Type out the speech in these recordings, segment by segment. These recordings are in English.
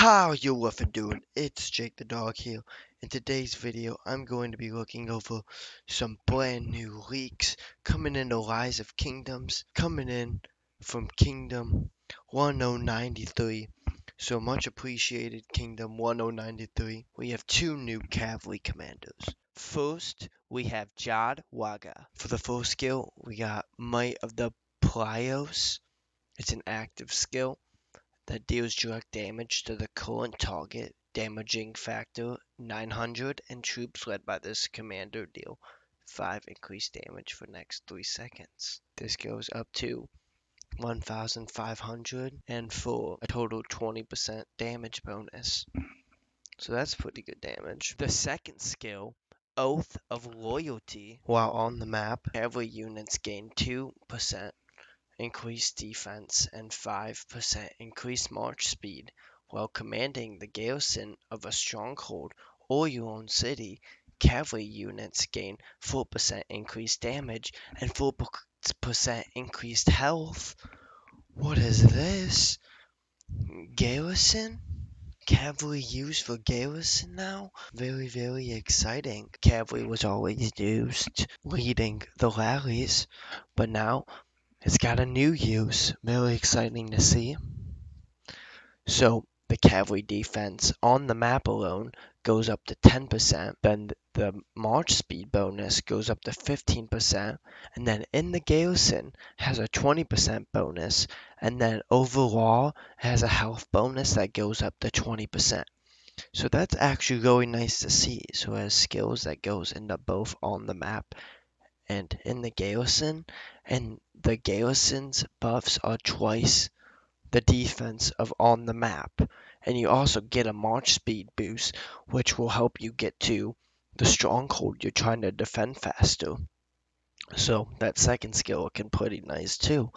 How you woofing doing? It's Jake the Dog here. In today's video, I'm going to be looking over some brand new leaks coming in the Rise of Kingdoms, coming in from Kingdom 1093. So much appreciated Kingdom 1093. We have two new Cavalry Commandos. First, we have Jad Waga. For the first skill, we got Might of the Plios. It's an active skill that deals direct damage to the current target, damaging factor 900, and troops led by this commander deal 5 increased damage for next 3 seconds. This goes up to 1,500 and for a total 20% damage bonus. So that's pretty good damage. The second skill, Oath of Loyalty. While on the map, cavalry units gain 2% increased defense and 5% increased march speed while commanding the garrison of a stronghold or your own city. Cavalry units gain 4% increased damage and 4% increased health. What is this? Garrison? Cavalry used for garrison now? Very, very exciting. Cavalry was always used leading the rallies, but now it's got a new use. Very exciting to see. So the cavalry defense on the map alone goes up to 10%. Then the march speed bonus goes up to 15%. And then in the garrison has a 20% bonus. And then overall has a health bonus that goes up to 20%. So that's actually really nice to see. So it has skills that goes into both on the map and in the garrison, and the garrison's buffs are twice the defense of on the map, and you also get a march speed boost, which will help you get to the stronghold you're trying to defend faster. So that second skill looking pretty nice too.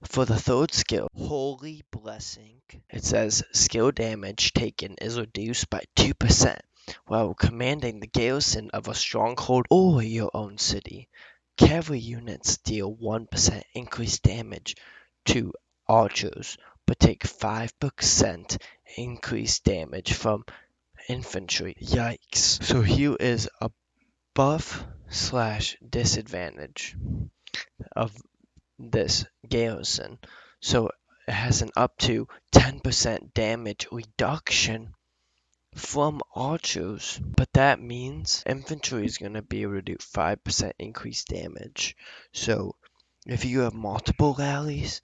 For the third skill, Holy Blessing, it says skill damage taken is reduced by 2% while commanding the garrison of a stronghold or your own city. Cavalry units deal 1% increased damage to archers, but take 5% increased damage from infantry. Yikes. So here is a buff / disadvantage of this garrison. So it has an up to 10% damage reduction from archers, but that means infantry is going to be able to do 5% increased damage. So if you have multiple rallies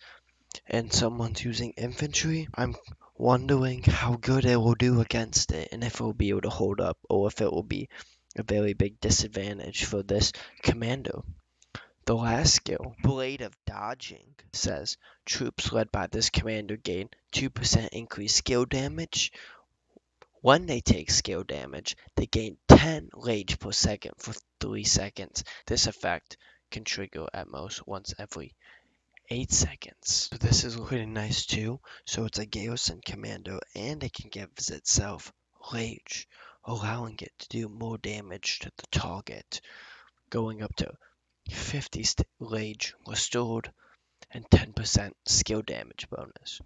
and someone's using infantry, I'm wondering how good it will do against it and if it will be able to hold up or if it will be a very big disadvantage for this commando. The last skill, Blade of Dodging, says troops led by this commander gain 2% increased skill damage. When they take skill damage, they gain 10 rage per second for 3 seconds. This effect can trigger at most once every 8 seconds. So this is pretty nice too. So it's a garrison commando and it can give itself rage, allowing it to do more damage to the target, going up to 50 rage restored and 10% skill damage bonus.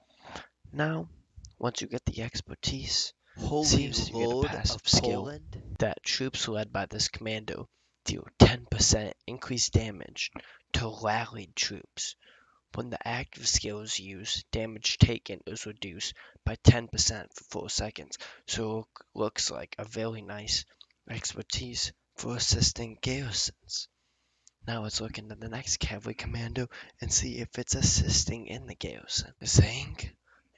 Now, once you get the expertise, seems to get a passive skill that troops led by this commando deal 10% increased damage to rallied troops. When the active skill is used, damage taken is reduced by 10% for 4 seconds. So it looks like a very nice expertise for assisting garrisons. Now let's look into the next cavalry commando and see if it's assisting in the garrison. Saying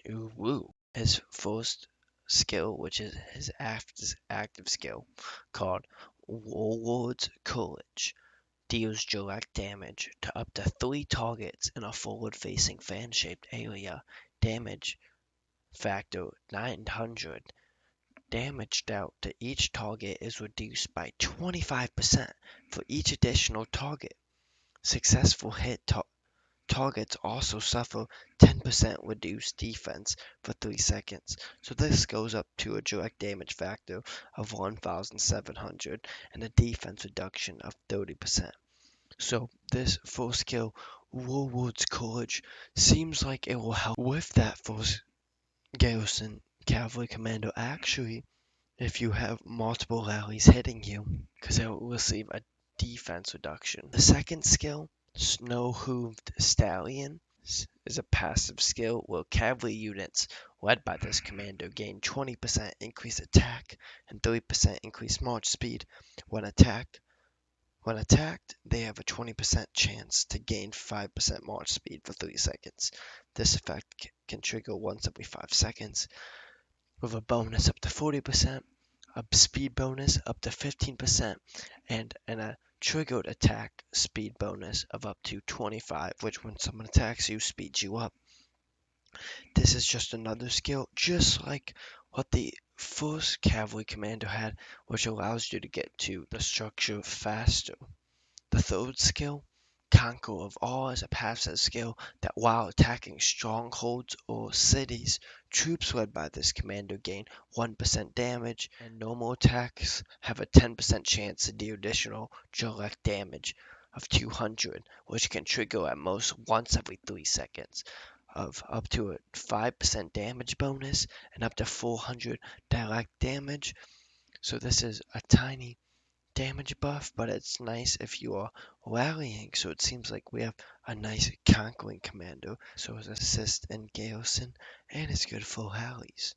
You Woo, his first skill, which is his active skill, called Warlord's Courage, deals direct damage to up to 3 targets in a forward-facing fan-shaped area. Damage factor 900. Damage dealt to each target is reduced by 25% for each additional target. Successful hit targets also suffer 10% reduced defense for 3 seconds. So this goes up to a direct damage factor of 1,700 and a defense reduction of 30%. So this first skill, Warlord's Courage, seems like it will help with that first garrison Cavalry Commando actually, if you have multiple rallies hitting you, because it will receive a defense reduction. The second skill, Snow Hooved Stallion, is a passive skill where cavalry units led by this commando gain 20% increased attack and 30% increased march speed. When attacked, they have a 20% chance to gain 5% march speed for 3 seconds. This effect can trigger once every 5 seconds, with a bonus up to 40%, a speed bonus up to 15%, and a triggered attack speed bonus of up to 25, which when someone attacks you, speeds you up. This is just another skill, just like what the first Cavalry Commando had, which allows you to get to the structure faster. The third skill, Conquer of All, is a passive skill that while attacking strongholds or cities, troops led by this commando gain 1% damage, and normal attacks have a 10% chance to deal additional direct damage of 200, which can trigger at most once every 3 seconds, of up to a 5% damage bonus and up to 400 direct damage. So this is a tiny damage buff, but it's nice if you are rallying. So it seems like we have a nice conquering commando. So it's assist and Garrison, and it's good for rallies.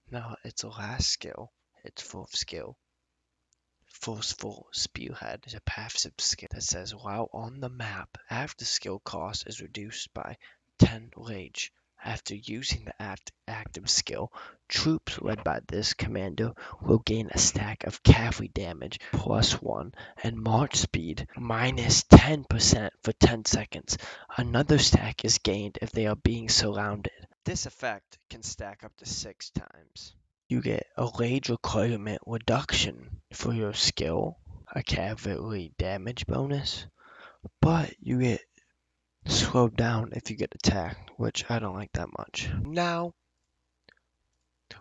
Now its last skill, its fourth skill, Forceful Spearhead, is a passive skill that says while on the map, after skill cost is reduced by 10 rage. After using the active skill, troops led by this commander will gain a stack of cavalry damage +1 and march speed -10% for 10 seconds. Another stack is gained if they are being surrounded. This effect can stack up to 6 times. You get a rage requirement reduction for your skill, a cavalry damage bonus, but you get slowed down if you get attacked, which I don't like that much. Now,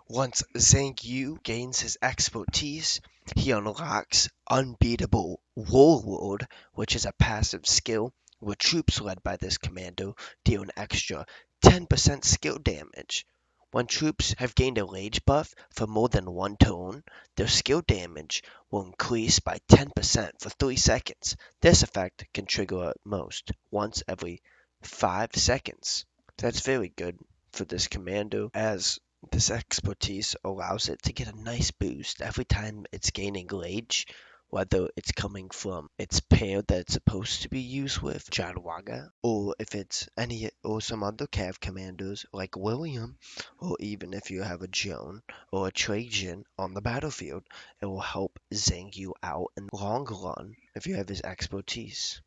once Zhang Yu gains his expertise, he unlocks Unbeatable Warlord, which is a passive skill where troops led by this commando deal an extra 10% skill damage. When troops have gained a rage buff for more than one turn, their skill damage will increase by 10% for 3 seconds. This effect can trigger at most once every 5 seconds. That's very good for this commando, as this expertise allows it to get a nice boost every time it's gaining rage, whether it's coming from its pair that it's supposed to be used with, Jadwaga, or if it's any or some other Cav commanders like William, or even if you have a Joan or a Trajan on the battlefield, it will help Zhang you out in the long run if you have his expertise.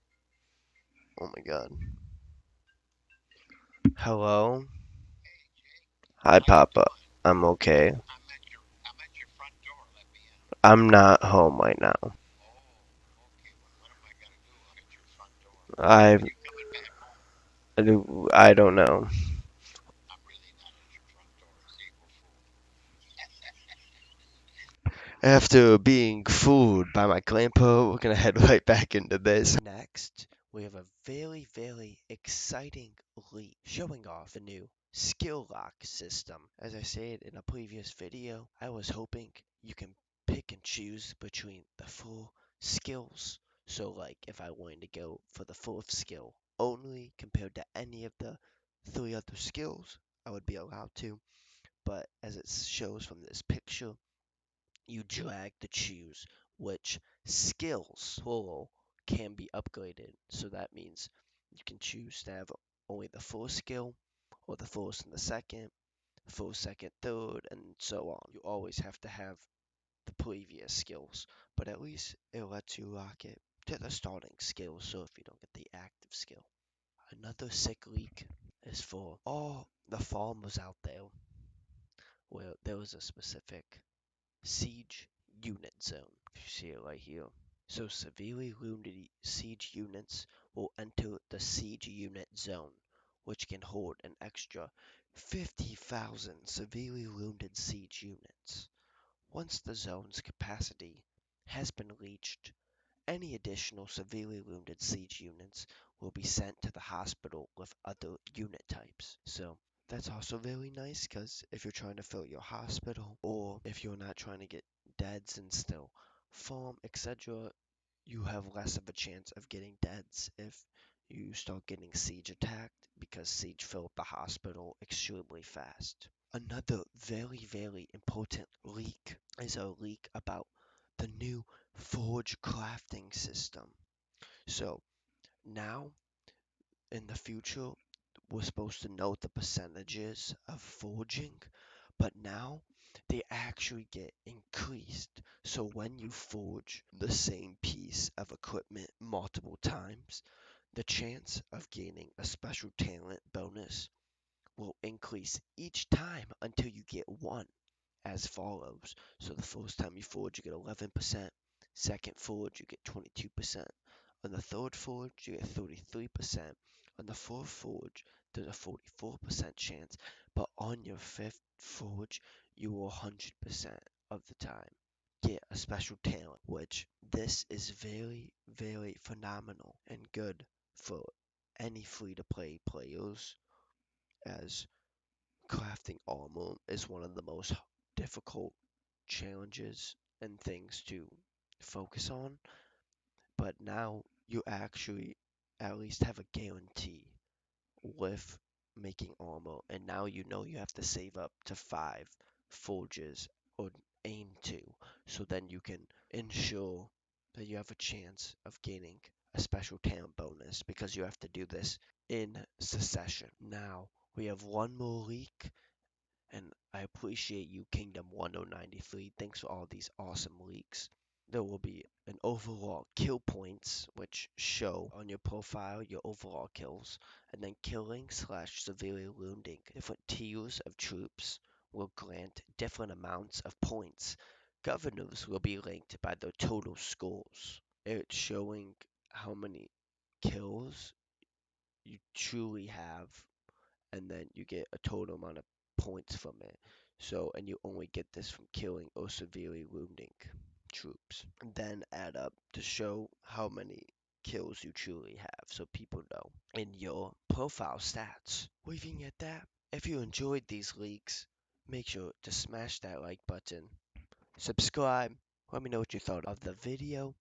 Oh my god. Hello? Hi, Papa. I'm okay. I'm not home right now. I I don't know. After being fooled by my grandpa, we're gonna head right back into this. Next, we have a very exciting leak showing off the new skill lock system. As I said in a previous video, I was hoping you can pick and choose between the 4 skills. So like if I wanted to go for the 4th skill only compared to any of the 3 other skills, I would be allowed to. But as it shows from this picture, you drag to choose which skills, plural, can be upgraded. So that means you can choose to have only the first skill, or the first and the first, second, third, and so on. You always have to have the previous skills, but at least it lets you lock it to the starting skill, so if you don't get the active skill. Another sick leak is for all the farmers out there where there was a specific siege unit zone. You see it right here. So severely wounded siege units will enter the siege unit zone, which can hold an extra 50,000 severely wounded siege units. Once the zone's capacity has been reached, any additional severely wounded siege units will be sent to the hospital with other unit types. So That's also really nice because if you're trying to fill your hospital or if you're not trying to get deads and still farm, etc., you have less of a chance of getting deads if you start getting siege attacked because siege fill up the hospital extremely fast. Another very, very important leak is a leak about the new forge crafting system. So now in the future, we're supposed to know the percentages of forging, but now they actually get increased. So when you forge the same piece of equipment multiple times, the chance of gaining a special talent bonus will increase each time until you get one, as follows. So the first time you forge, you get 11%. Second forge, you get 22%. On the third forge, you get 33%. On the fourth forge, there's a 44% chance. But on your fifth forge, you will 100% of the time get a special talent, which this is very, very phenomenal and good for any free-to-play players, as crafting armor is one of the most difficult challenges and things to focus on. But now you actually at least have a guarantee with making armor, and now you know you have to save up to 5 forges or aim to, so then you can ensure that you have a chance of gaining a special talent bonus because you have to do this in succession. Now we have one more leak, and I appreciate you, Kingdom 1093. Thanks for all these awesome leaks. There will be an overall kill points, which show on your profile your overall kills, and then killing / severely wounding different tiers of troops will grant different amounts of points. Governors will be linked by their total scores. It's showing how many kills you truly have, and then you get a total amount of points from it. So, and you only get this from killing or severely wounding troops. And then add up to show how many kills you truly have, so people know in your profile stats. Leaving at that, if you enjoyed these leaks, make sure to smash that like button, subscribe, let me know what you thought of the video,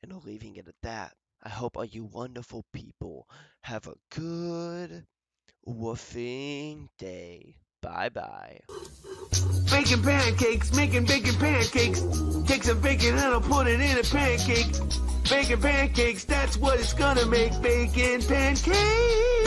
and leaving it at that. I hope all you wonderful people have a good woofing day. Bye-bye. Baking pancakes, making bacon pancakes. Take some bacon and I'll put it in a pancake. Bacon pancakes, that's what it's gonna make. Bacon pancakes.